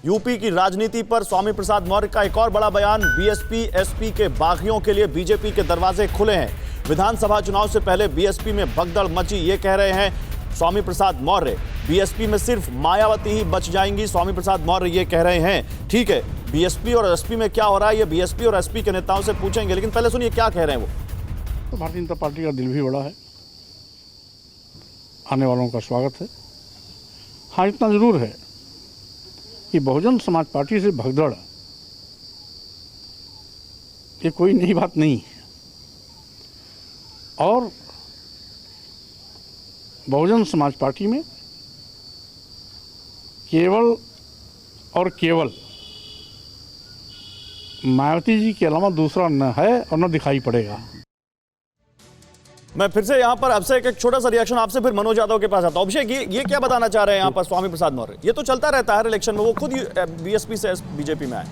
UP की राजनीति पर स्वामी प्रसाद मौर्य का एक और बड़ा बयान। बीएसपी एसपी के बागियों के लिए बीजेपी के दरवाजे खुले हैं। विधानसभा चुनाव से पहले बीएसपी में भगदड़ मची, ये कह रहे हैं स्वामी प्रसाद मौर्य। बीएसपी में सिर्फ मायावती ही बच जाएंगी, स्वामी प्रसाद मौर्य ये कह रहे हैं। ठीक है, बीएसपी और एसपी में क्या हो रहा है ये बीएसपी और एसपी के नेताओं से पूछेंगे, लेकिन पहले सुनिए क्या कह रहे हैं वो। तो भारतीय जनता पार्टी का दिल भी बड़ा है, आने वालों का स्वागत है। हाँ, इतना जरूर है कि बहुजन समाज पार्टी से भगदड़ ये कोई नई बात नहीं है, और बहुजन समाज पार्टी में केवल और केवल मायावती जी के अलावा दूसरा न है और न दिखाई पड़ेगा। मैं फिर से यहाँ पर अभिषेक एक छोटा सा रिएक्शन आपसे, फिर मनोज यादव के पास आता हूँ। अभिषेक, ये क्या बताना चाह रहे हैं यहाँ पर स्वामी प्रसाद मौर्य? ये तो चलता रहता है हर इलेक्शन में, वो खुद बीएसपी से बीजेपी में आए।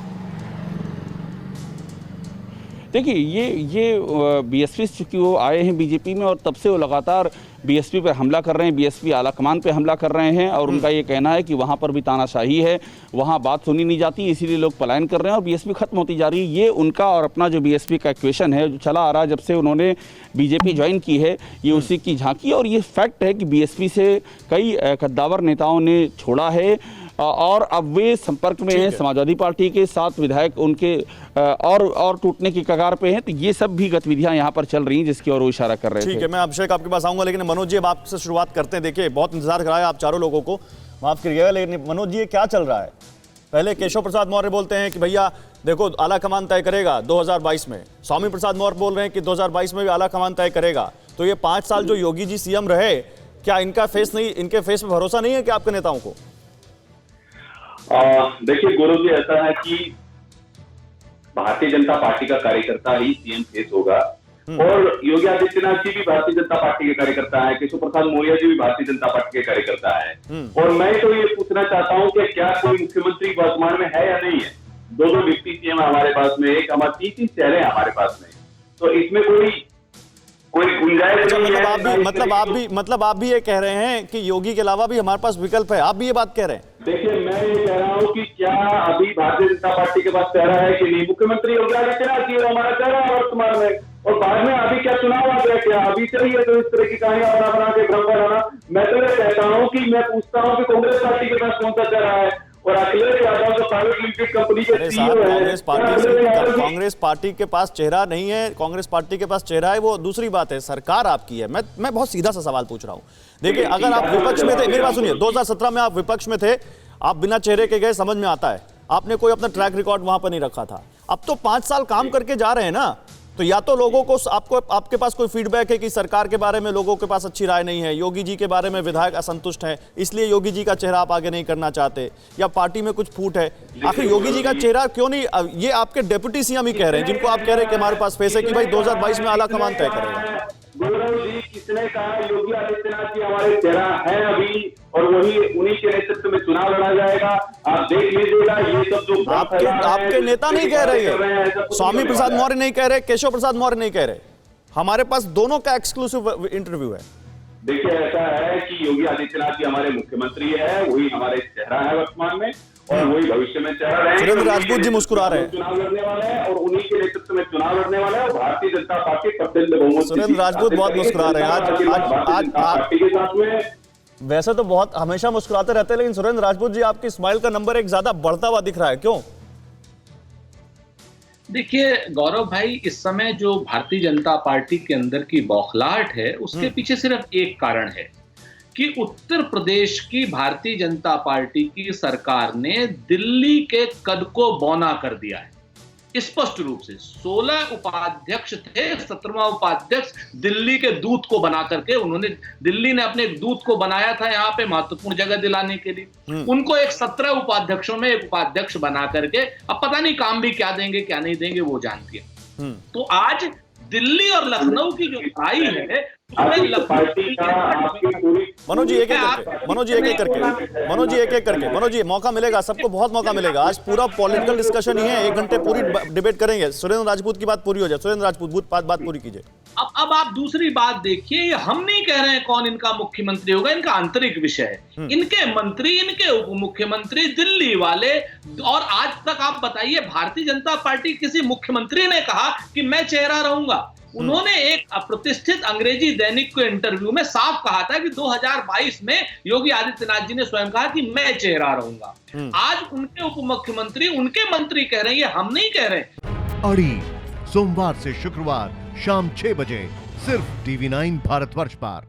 देखिए, ये बीएसपी से चूंकि वो आए हैं बीजेपी में, और तब से वो लगातार बीएसपी पर हमला कर रहे हैं, बीएसपी आलाकमान पे हमला कर रहे हैं, और उनका ये कहना है कि वहाँ पर भी तानाशाही है, वहाँ बात सुनी नहीं जाती, इसीलिए लोग पलायन कर रहे हैं और बीएसपी खत्म होती जा रही है। ये उनका और अपना जो बीएसपी का इक्वेशन है जो चला आ रहा है जब से उन्होंने बीजेपी ज्वाइन की है, ये उसी की झांकी। और ये फैक्ट है कि बीएसपी से कई कद्दावर नेताओं ने छोड़ा है और अब वे संपर्क में हैं समाजवादी पार्टी के साथ, विधायक उनके और टूटने की कगार पे हैं। तो ये सब भी गतिविधियां यहाँ पर चल रही हैं जिसकी ओर वो इशारा कर रहे थे। ठीक है, मैं अभिषेक आपके पास आऊंगा, लेकिन मनोज जी अब आपसे शुरुआत करते हैं। देखिए, बहुत इंतजार कराया आप चारों लोगों को, माफ करिएगा, लेकिन मनोज जी ये क्या चल रहा है? पहले केशव प्रसाद मौर्य बोलते हैं कि भैया देखो आला कमान तय करेगा 2022 में, स्वामी प्रसाद मौर्य बोल रहे हैं कि 2022 में भी आला कमान तय करेगा। तो ये 5 साल जो योगी जी सीएम रहे, क्या इनका फेस नहीं, इनके फेस पे भरोसा नहीं है कि आपके नेताओं को? देखिए गौरव जी, ऐसा है कि भारतीय जनता पार्टी का कार्यकर्ता ही सीएम फेस होगा, और योगी आदित्यनाथ जी भी भारतीय जनता पार्टी के कार्यकर्ता है, केशव प्रसाद मौर्य जी भी भारतीय जनता पार्टी के कार्यकर्ता है। और मैं तो ये पूछना चाहता हूं कि क्या कोई मुख्यमंत्री वर्तमान में है या नहीं है? दो डिप्टी सीएम हमारे पास में, एक हमारे 3 चेहरे हमारे पास में, तो इसमें कोई गुंजाइश नहीं है। मतलब आप भी ये कह रहे हैं कि योगी के अलावा भी हमारे पास विकल्प है, आप भी ये बात कह रहे हैं? देखिए, मैं ये कह रहा हूँ कि क्या अभी भारतीय जनता पार्टी के पास चेहरा है कि नहीं? मुख्यमंत्री योगी आदित्यनाथ जी हमारा चेहरा है वर्तमान में, और बाद में अभी क्या चुनाव आ गया, क्या अभी चाहिए तो इस तरह की कहानियां बना के भ्रम बनाना? मैं तो ये कहता हूँ कि मैं पूछता हूँ कि कांग्रेस पार्टी के पास कौन सा चेहरा है? और अखिलेश यादव जो प्राइवेट लिमिटेड कंपनी के सीईओ है, कांग्रेस पार्टी के पास चेहरा नहीं है, कांग्रेस पार्टी के पास चेहरा है वो दूसरी बात है, सरकार आपकी है। मैं बहुत सीधा सा सवाल पूछ रहा हूं। देखिए, अगर आप विपक्ष में थे, मेरी बात सुनिए, 2017 में आप विपक्ष में थे, आप बिना चेहरे के गए, समझ में आता है, आपने कोई अपना ट्रैक रिकॉर्ड वहां पर नहीं रखा था। अब तो 5 साल काम करके जा रहे हैं ना, तो या तो लोगों को आपके पास कोई फीडबैक है कि सरकार के बारे में लोगों के पास अच्छी राय नहीं है, योगी जी के बारे में विधायक असंतुष्ट हैं, इसलिए योगी जी का चेहरा आप आगे नहीं करना चाहते, या पार्टी में कुछ फूट है। आखिर योगी जी का चेहरा क्यों नहीं? ये आपके डिप्टी सीएम ही कह रहे हैं, जिनको आप कह रहे हैं कि हमारे पास फेस है कि भाई 2022 में आला कमान तय करेगा। गौरव जी, किसने कहा योगी आदित्यनाथ जी हमारे चेहरा है अभी, और वही उन्हीं के नेतृत्व में चुनाव लड़ा जाएगा? आप देख लीजिएगा, ये सब जो आपके नेता नहीं कह रहे हैं, स्वामी प्रसाद मौर्य नहीं कह रहे, केशव प्रसाद मौर्य नहीं कह रहे, हमारे पास दोनों का एक्सक्लूसिव इंटरव्यू है। देखिए, ऐसा है कि योगी आदित्यनाथ जी हमारे मुख्यमंत्री है, वही हमारे चेहरा है वर्तमान में, और वही भविष्य में चेहरा रहेंगे। सुरेंद्र राजपूत जी मुस्कुरा रहे हैं, चुनाव लड़ने वाले हैं, और उन्हीं के नेतृत्व में चुनाव लड़ने वाले हैं, और भारतीय जनता पार्टी प्रचंड बहुमत। सुरेंद्र राजपूत बहुत मुस्कुरा रहे हैं आज पार्टी के साथ में। वैसे तो बहुत हमेशा मुस्कुराते रहते हैं, लेकिन सुरेंद्र राजपूत जी आपकी स्माइल का नंबर एक ज्यादा बढ़ता हुआ दिख रहा है, क्यों? देखिए गौरव भाई, इस समय जो भारतीय जनता पार्टी के अंदर की बौखलाहट है, उसके पीछे सिर्फ एक कारण है कि उत्तर प्रदेश की भारतीय जनता पार्टी की सरकार ने दिल्ली के कद को बौना कर दिया है, स्पष्ट रूप से। 16 उपाध्यक्ष थे, 17वां उपाध्यक्ष दिल्ली के दूत को बना करके उन्होंने, दिल्ली ने अपने एक दूत को बनाया था यहाँ पे महत्वपूर्ण जगह दिलाने के लिए, उनको एक 17 उपाध्यक्षों में एक उपाध्यक्ष बना करके, अब पता नहीं काम भी क्या देंगे क्या नहीं देंगे वो जानती है। तो आज दिल्ली और लखनऊ की जो लड़ाई है आपकी पार्टी का आपकी पूरी मनोज जी एक एक करके, मनोज जी एक एक करके, मनोज जी एक एक करके, मनोज जी मौका मिलेगा, सबको बहुत मौका मिलेगा। आज पूरा पॉलिटिकल डिस्कशन ही है, 1 घंटे पूरी डिबेट करेंगे। सुरेंद्र राजपूत की बात पूरी हो जाए। सुरेंद्र राजपूत बात पूरी कीजिए। अब आप दूसरी बात देखिए, ये हम नहीं कह रहे हैं कौन इनका मुख्यमंत्री होगा, इनका आंतरिक विषय है। इनके मंत्री, इनके उप मुख्यमंत्री दिल्ली वाले, और आज तक आप बताइए भारतीय जनता पार्टी किसी मुख्यमंत्री ने कहा कि मैं चेहरा रहूंगा? उन्होंने एक प्रतिष्ठित अंग्रेजी दैनिक को इंटरव्यू में साफ कहा था कि 2022 में योगी आदित्यनाथ जी ने स्वयं कहा कि मैं चेहरा रहूंगा। आज उनके उप मुख्यमंत्री, उनके मंत्री कह रहे हैं, ये हम नहीं कह रहे। अड़ी सोमवार से शुक्रवार शाम 6 बजे सिर्फ TV9 भारतवर्ष पर।